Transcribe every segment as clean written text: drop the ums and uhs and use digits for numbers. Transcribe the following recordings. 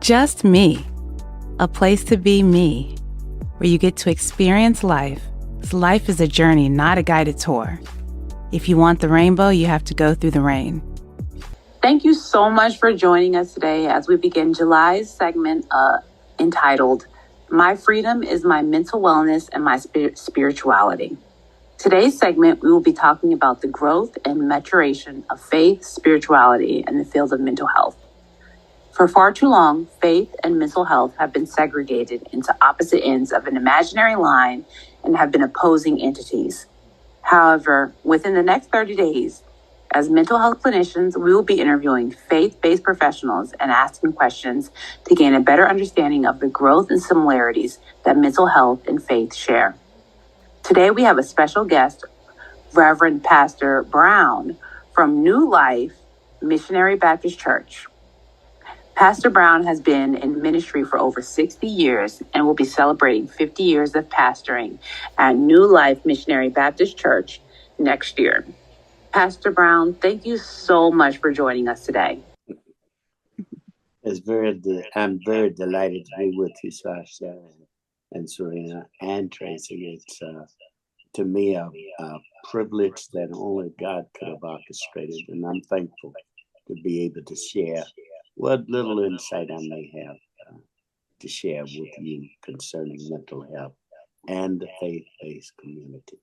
Just me, a place to be me, where you get to experience life. 'Cause life is a journey, not a guided tour. If you want the rainbow, you have to go through the rain. Thank you so much for joining us today as we begin July's segment entitled, My Freedom is My Mental Wellness and My Spirituality. Today's segment, we will be talking about the growth and maturation of faith, spirituality, and the field of mental health. For far too long, faith and mental health have been segregated into opposite ends of an imaginary line and have been opposing entities. However, within the next 30 days, as mental health clinicians, we will be interviewing faith-based professionals and asking questions to gain a better understanding of the growth and similarities that mental health and faith share. Today, we have a special guest, Reverend Pastor Brown from New Life Missionary Baptist Church. Pastor Brown has been in ministry for over 60 years and will be celebrating 50 years of pastoring at New Life Missionary Baptist Church next year. Pastor Brown, thank you so much for joining us today. I'm very delighted to be with you, Sasha and Serena and Tracy. It's to me a privilege that only God could have orchestrated, and I'm thankful to be able to share what little insight I may have to share with you concerning mental health and the faith-based community.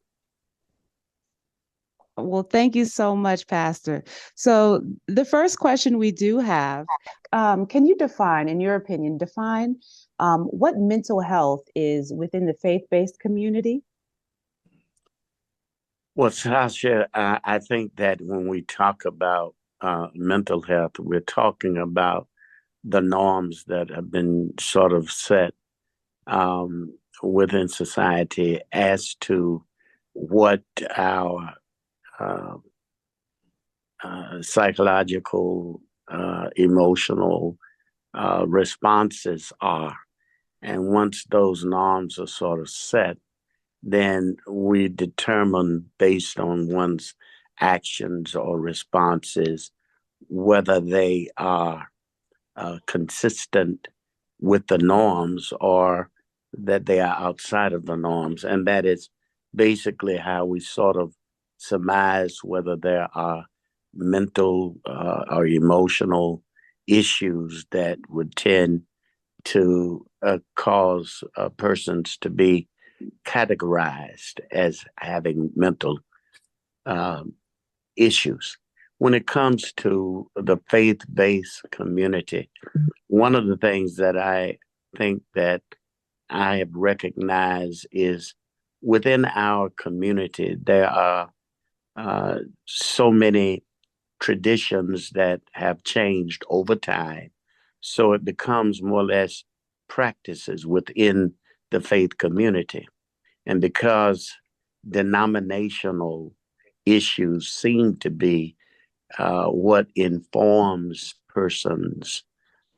Well, thank you so much, Pastor. So the first question we do have, can you define, in your opinion, what mental health is within the faith-based community? Well, Sasha, I think that when we talk about mental health, we're talking about the norms that have been sort of set within society as to what our psychological, emotional responses are. And once those norms are sort of set, then we determine based on one's actions or responses whether they are consistent with the norms or that they are outside of the norms. And that is basically how we sort of surmise whether there are mental or emotional issues that would tend to cause persons to be categorized as having mental issues. When it comes to the faith-based community, one of the things that I think that I have recognized is within our community, there are so many traditions that have changed over time. So it becomes more or less practices within the faith community. And because denominational issues seem to be what informs persons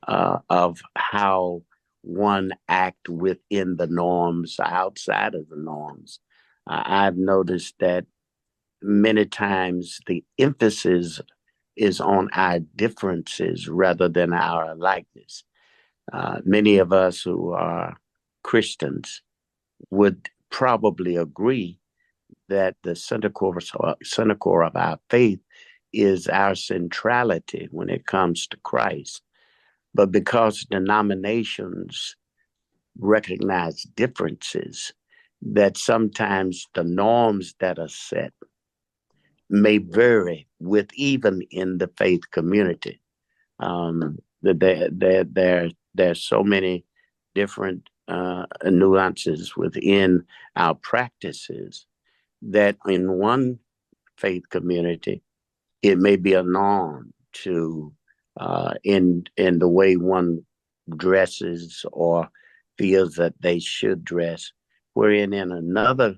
of how one act within the norms, outside of the norms, I've noticed that many times the emphasis is on our differences rather than our likeness. Many of us who are Christians would probably agree that the center core of our faith is our centrality when it comes to Christ. But because denominations recognize differences, that sometimes the norms that are set may vary with even in the faith community. There's so many different nuances within our practices that in one faith community, it may be a norm to in the way one dresses or feels that they should dress, wherein in another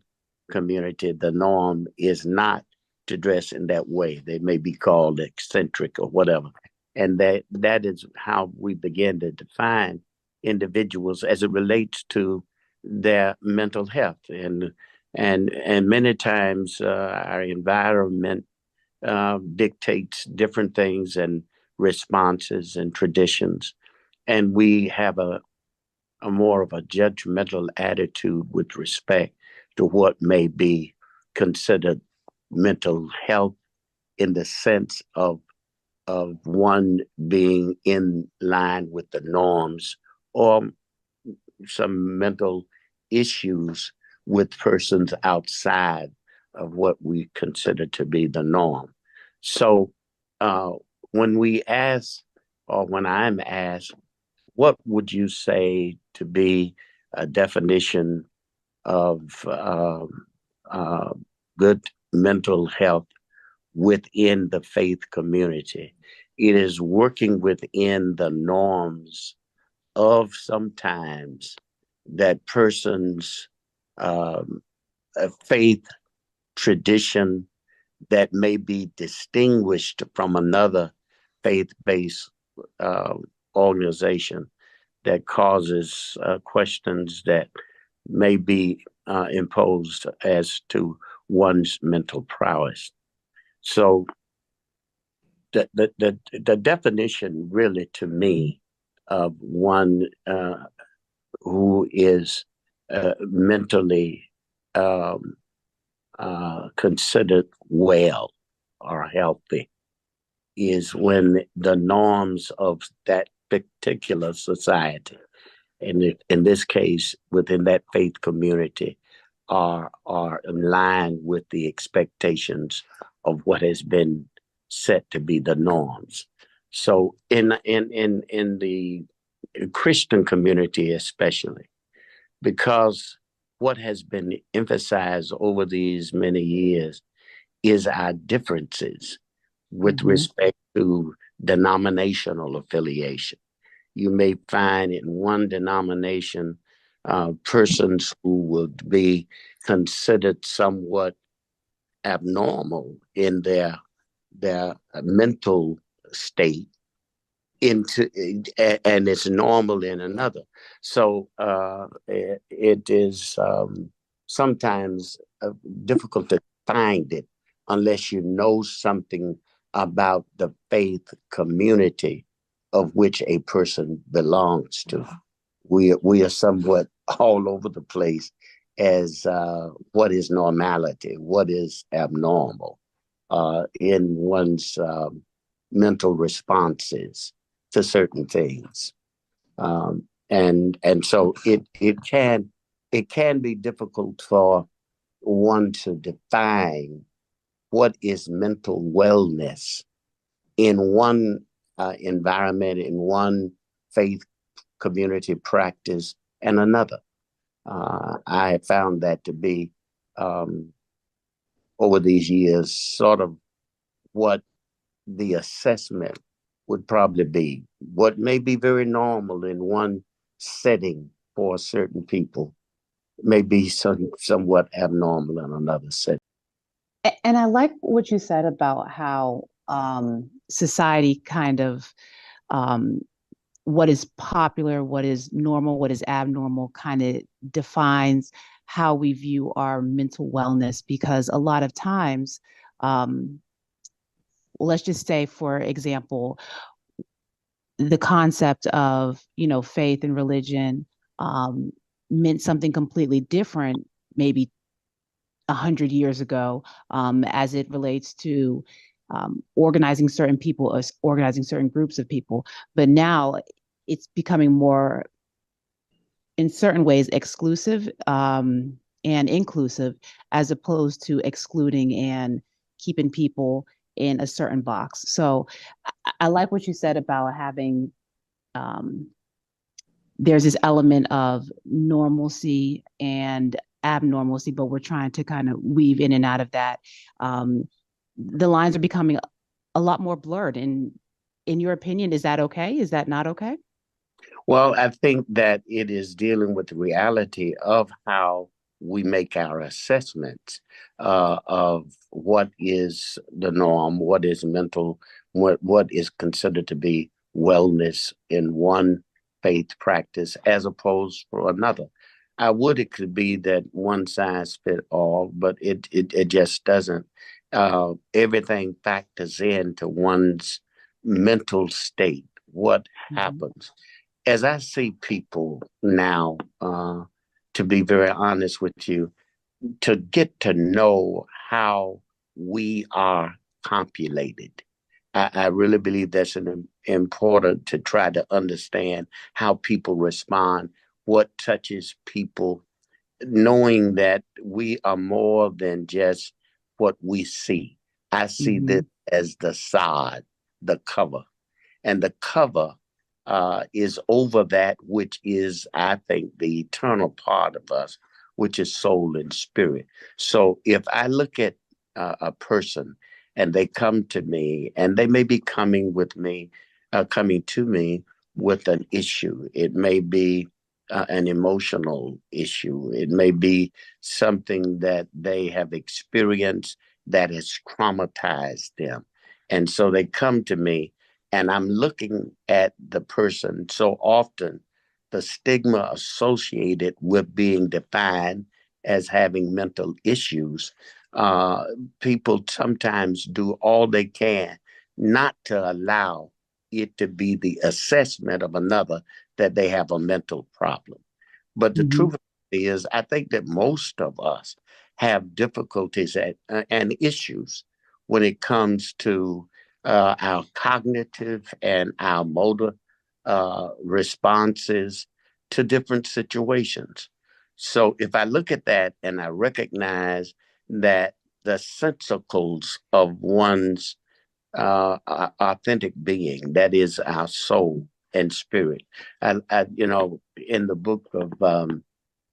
community, the norm is not to dress in that way. They may be called eccentric or whatever. And that is how we begin to define individuals as it relates to their mental health. And many times our environment dictates different things and responses and traditions. and we have a more of a judgmental attitude with respect to what may be considered mental health in the sense of one being in line with the norms, or some mental issues with persons outside of what we consider to be the norm. So uh, when we ask, or when I'm asked, what would you say to be a definition of uh, good mental health within the faith community? It is working within the norms of sometimes that person's um, faith tradition that may be distinguished from another faith-based uh, organization that causes questions that may be imposed as to one's mental prowess. So the definition really to me of one who is mentally um, considered well or healthy is when the norms of that particular society, and in this case, within that faith community, are in line with the expectations of what has been set to be the norms. So in the Christian community, especially, because what has been emphasized over these many years is our differences with respect to denominational affiliation. You may find in one denomination persons who would be considered somewhat abnormal in their mental state into and it's normal in another. So it is sometimes difficult to find it unless you know something about the faith community of which a person belongs to. We are somewhat all over the place as what is normality, what is abnormal in one's mental responses to certain things, and so it can be difficult for one to define what is mental wellness in one environment, in one faith community practice, and another. I have found that to be um, over these years sort of what the assessment would probably be. What may be very normal in one setting for certain people may be somewhat abnormal in another setting. And I like what you said about how society kind of um, what is popular, what is normal, what is abnormal kind of defines how we view our mental wellness. Because a lot of times, um, let's just say, for example, the concept of faith and religion um, meant something completely different, maybe 100 years ago, as it relates to organizing certain people or organizing certain groups of people. But now it's becoming more, in certain ways, exclusive and inclusive, as opposed to excluding and keeping people in a certain box. So I like what you said about having um, there's this element of normalcy and abnormalcy, but we're trying to kind of weave in and out of that. Um, the lines are becoming a lot more blurred. And in your opinion, is that okay? Is that not okay? Well, I think that it is dealing with the reality of how we make our assessments of what is the norm, what is mental, what is considered to be wellness in one faith practice as opposed for another. I would it could be that one size fit all, but it just doesn't. Everything factors into one's mental state. What Mhm. happens? as I see people now, to be very honest with you, to get to know how we are populated. I really believe that's important to try to understand how people respond, what touches people, knowing that we are more than just what we see. I see this Mm-hmm. as the sod, the cover. And the cover is over that which is, I think, the eternal part of us, which is soul and spirit. So if I look at a person and they come to me, and they may be coming to me with an issue. It may be an emotional issue. It may be something that they have experienced that has traumatized them. And so they come to me, and I'm looking at the person. So often, the stigma associated with being defined as having mental issues, uh, people sometimes do all they can not to allow it to be the assessment of another that they have a mental problem. But the Mm-hmm. truth is, I think that most of us have difficulties and issues when it comes to our cognitive and our motor responses to different situations. So if I look at that and I recognize that the sensicles of one's authentic being, that is our soul and spirit. In the book of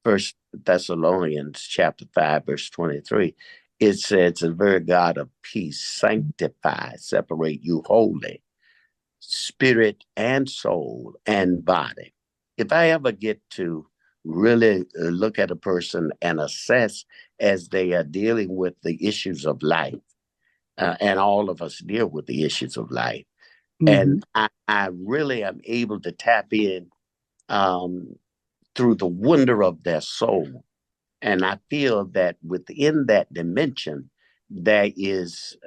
First Thessalonians, chapter 5, verse 23, it says, "The very God of peace sanctify, separate you wholly, spirit and soul and body." If I ever get to really look at a person and assess as they are dealing with the issues of life, and all of us deal with the issues of life. Mm-hmm. And I really am able to tap in um, through the wonder of their soul. And I feel that within that dimension, there is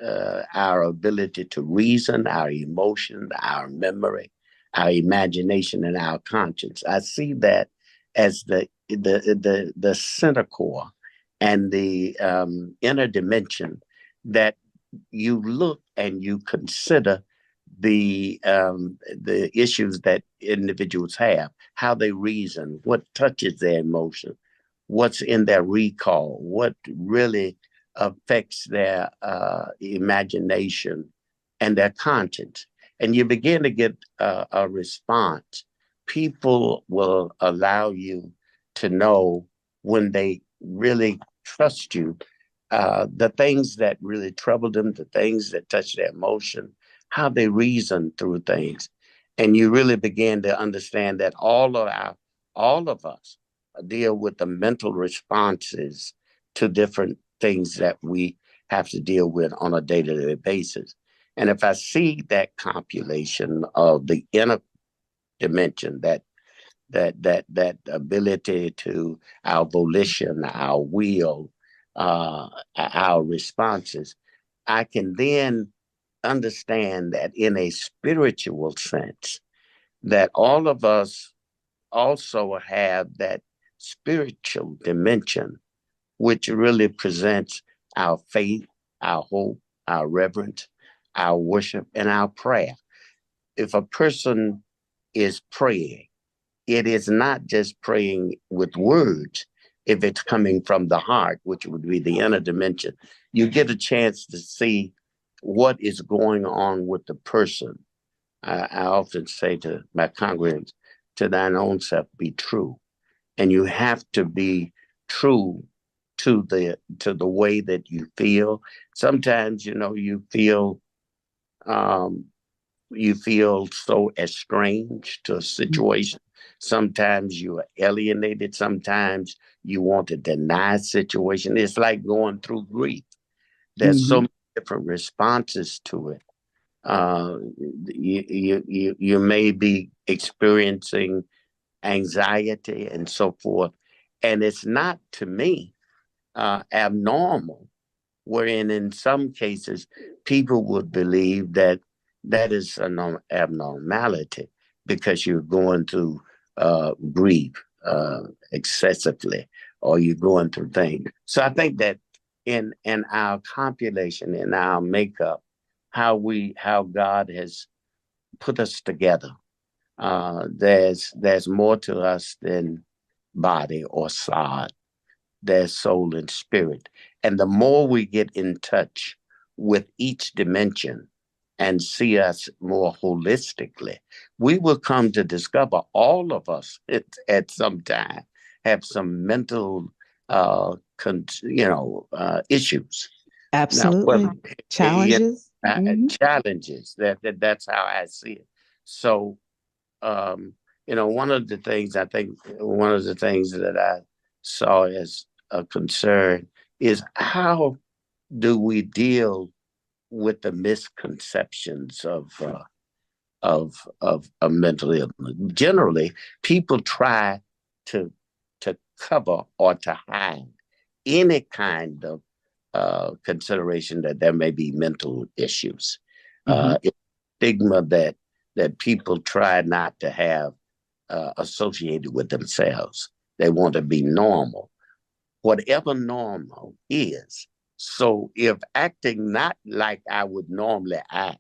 our ability to reason, our emotion, our memory, our imagination, and our conscience. I see that as the center core and the inner dimension that you look and you consider the issues that individuals have, how they reason, what touches their emotion, what's in their recall, what really affects their imagination and their conscience. And you begin to get a response. People will allow you to know when they really trust you, the things that really trouble them, the things that touch their emotion, how they reason through things. And you really begin to understand that all of us deal with the mental responses to different things that we have to deal with on a day-to-day basis. And if I see that compilation of the inner dimension, that ability to our volition, our will, our responses, I can then understand that in a spiritual sense, that all of us also have that spiritual dimension, which really presents our faith, our hope, our reverence, our worship, and our prayer. If a person is praying, it is not just praying with words. If it's coming from the heart, which would be the inner dimension, you get a chance to see what is going on with the person. I often say to my congregants, to thine own self be true. And you have to be true to the way that you feel. Sometimes, um, you feel so estranged to a situation. Sometimes you are alienated. Sometimes you want to deny a situation. It's like going through grief. There's so Mm-hmm. many different responses to it. You may be experiencing anxiety and so forth, and it's not, to me, abnormal, wherein in some cases people would believe that that is an abnormality because you're going through grief excessively, or you're going through things. So I think that in our compilation, in our makeup, how God has put us together, there's more to us than body or sod. There's soul and spirit. And the more we get in touch with each dimension and see us more holistically, we will come to discover all of us at some time have some mental, issues. Now, well, Absolutely. you Challenges. challenges. That's how I see it. So, um, one of the things I think, one of the things that I saw as a concern is how do we deal with the misconceptions of mental illness? Generally, people try to cover or to hide any kind of consideration that there may be mental issues. It's stigma that people try not to have associated with themselves. They want to be normal, whatever normal is. So if acting not like I would normally act,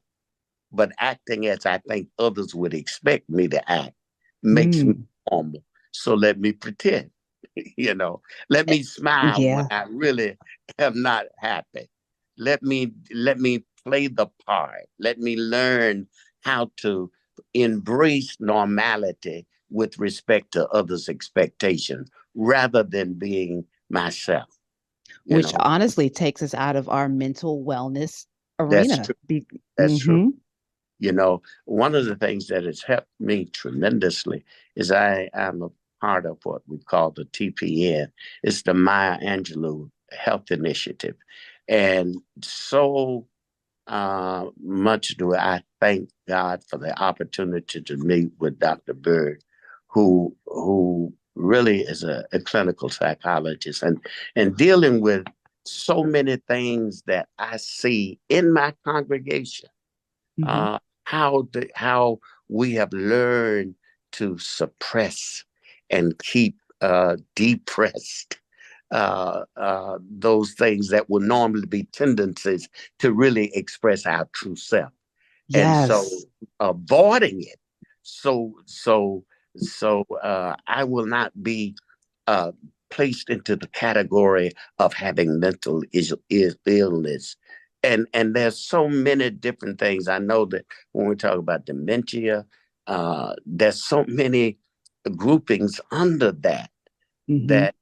but acting as I think others would expect me to act makes me Mm. normal. So let me pretend, let me smile when Yeah. I really am not happy. Let me play the part. Let me learn how to embrace normality with respect to others' expectations rather than being myself, you Which know. honestly takes us out of our mental wellness That's arena. true. That's true. Mm-hmm. One of the things that has helped me tremendously is I am a part of what we call the TPN. It's the Maya Angelou Health Initiative. And so much do I thank God for the opportunity to meet with Dr. Bird, who really is a clinical psychologist and dealing with so many things that I see in my congregation, Mm-hmm. how we have learned to suppress and keep depressed those things that would normally be tendencies to really express our true self, and so Yes. avoiding it. So I will not be uh, placed into the category of having mental illness. And there's so many different things. I know that when we talk about dementia, there's so many groupings under that Mm-hmm. that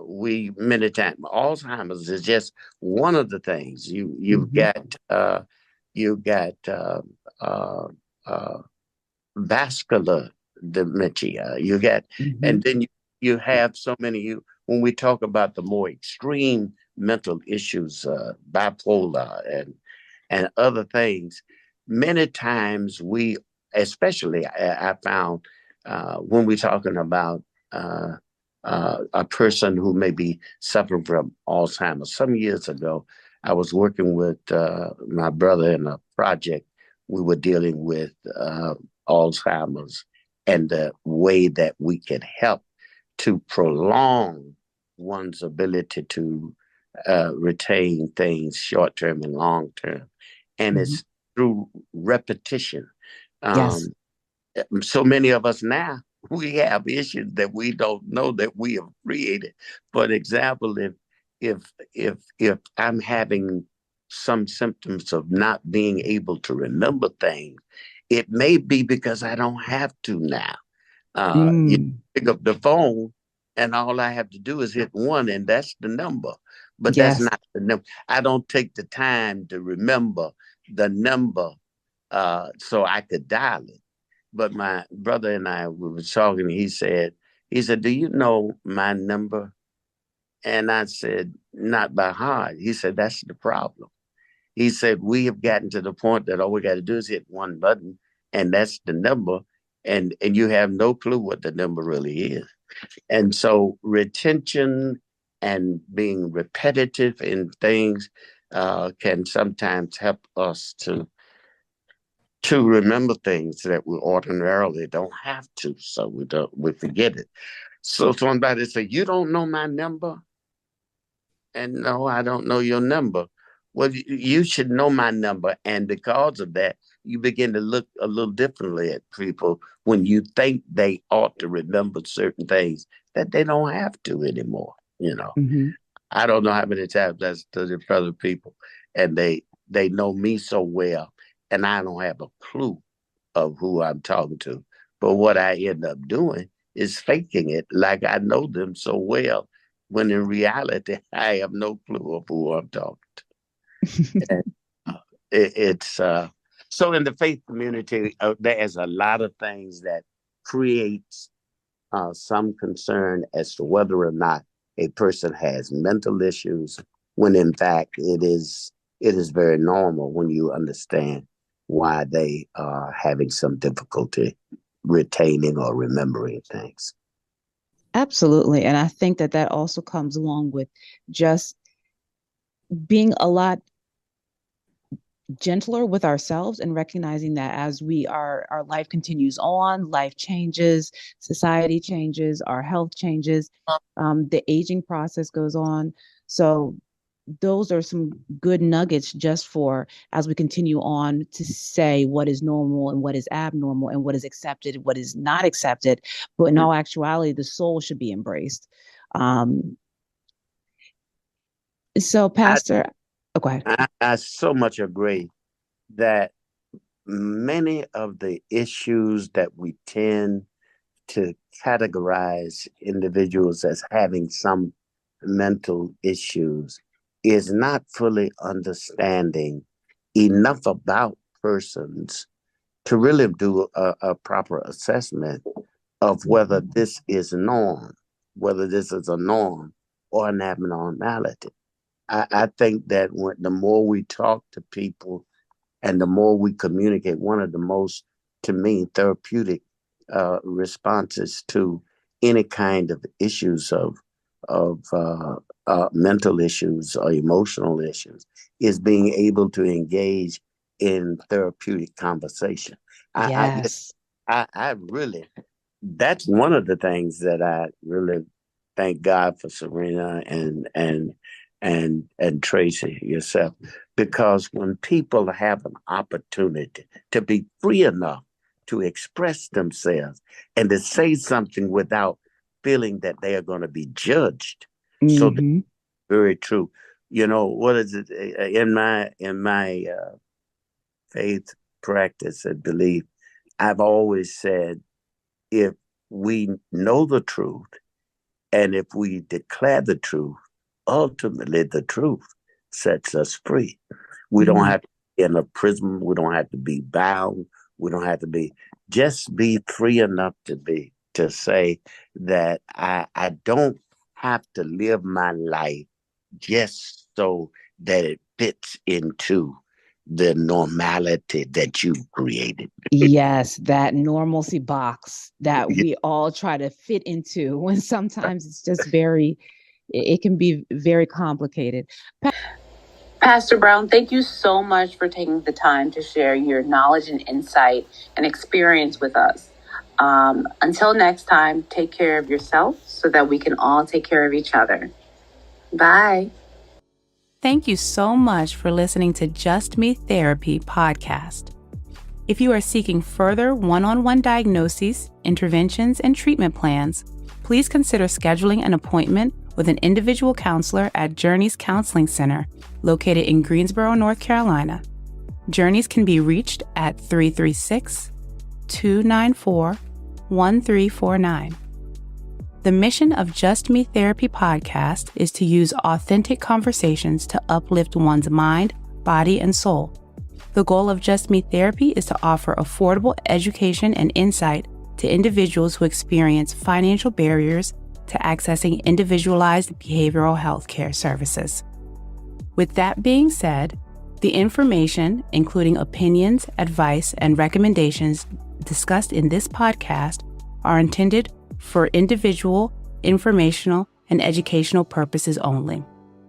we many times Alzheimer's is just one of the things. Mm-hmm. You've got uh, uh, vascular dementia. You get, Mm-hmm. and then you have so many. When we talk about the more extreme mental issues, bipolar and other things, many times we, especially I found when we're talking about a person who may be suffering from Alzheimer's. Some years ago, I was working with my brother in a project. We were dealing with Alzheimer's and the way that we can help to prolong one's ability to retain things short term and long term. And Mm-hmm. it's through repetition. Yes. Um, so many of us now, we have issues that we don't know that we have created. For example, if I'm having some symptoms of not being able to remember things, it may be because I don't have to now. You Mm. pick up the phone, and all I have to do is hit one, and that's the number. But that's Yes. not the number. I don't take the time to remember the number so I could dial it. But my brother and I we were talking. He said, "Do you know my number?" And I said, "Not by heart." He said, "That's the problem." He said, "We have gotten to the point that all we got to do is hit one button, and that's the number, and you have no clue what the number really is." And so retention and being repetitive in things can sometimes help us to to remember things that we ordinarily don't have to, so we forget it. So somebody say, "You don't know my number?" And no, I don't know your number. Well, you should know my number. And because of that, you begin to look a little differently at people when you think they ought to remember certain things that they don't have to anymore. Mm-hmm. I don't know how many times I studied other people and they know me so well and I don't have a clue of who I'm talking to. But what I end up doing is faking it like I know them so well, when in reality, I have no clue of who I'm talking to. And it's so in the faith community, there's a lot of things that creates some concern as to whether or not a person has mental issues, when in fact it is very normal when you understand why they are having some difficulty retaining or remembering things. Absolutely. And I think that also comes along with just being a lot gentler with ourselves and recognizing that as our life continues on, life changes, society changes, our health changes, the aging process goes on. So those are some good nuggets just for as we continue on to say what is normal and what is abnormal and what is accepted, what is not accepted. But in all actuality, the soul should be embraced. So, Pastor, go ahead. I so much agree that many of the issues that we tend to categorize individuals as having some mental issues is not fully understanding enough about persons to really do a proper assessment of whether this is whether this is a norm or an abnormality. I think that the more we talk to people and the more we communicate, one of the most, to me, therapeutic responses to any kind of issues of mental issues or emotional issues is being able to engage in therapeutic conversation. Yes. I really, that's one of the things that I really thank God for Serena and Tracy yourself, because when people have an opportunity to be free enough to express themselves and to say something without feeling that they are going to be judged. So that's very true. What is it in my faith practice and belief? I've always said, if we know the truth and if we declare the truth, ultimately the truth sets us free. We don't have to be in a prison. We don't have to be bound. We don't have to be, just be free enough to say that I don't have to live my life just so that it fits into the normality that you've created. Yes, that normalcy box that we all try to fit into, when sometimes it's just it can be very complicated. Pastor Brown, thank you so much for taking the time to share your knowledge and insight and experience with us. Until next time, take care of yourself so that we can all take care of each other. Bye. Thank you so much for listening to Just Me Therapy podcast. If you are seeking further one-on-one diagnoses, interventions, and treatment plans, please consider scheduling an appointment with an individual counselor at Journeys Counseling Center, located in Greensboro, North Carolina. Journeys can be reached at 336-294-1349. The mission of Just Me Therapy podcast is to use authentic conversations to uplift one's mind, body, and soul. The goal of Just Me Therapy is to offer affordable education and insight to individuals who experience financial barriers to accessing individualized behavioral health care services. With that being said, the information, including opinions, advice, and recommendations discussed in this podcast, are intended for individual, informational, and educational purposes only.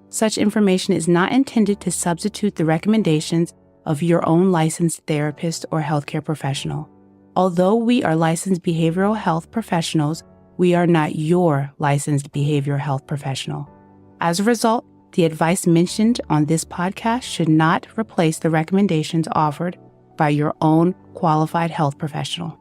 Such information is not intended to substitute the recommendations of your own licensed therapist or healthcare professional. Although we are licensed behavioral health professionals, we are not your licensed behavioral health professional. As a result, the advice mentioned on this podcast should not replace the recommendations offered by your own qualified health professional.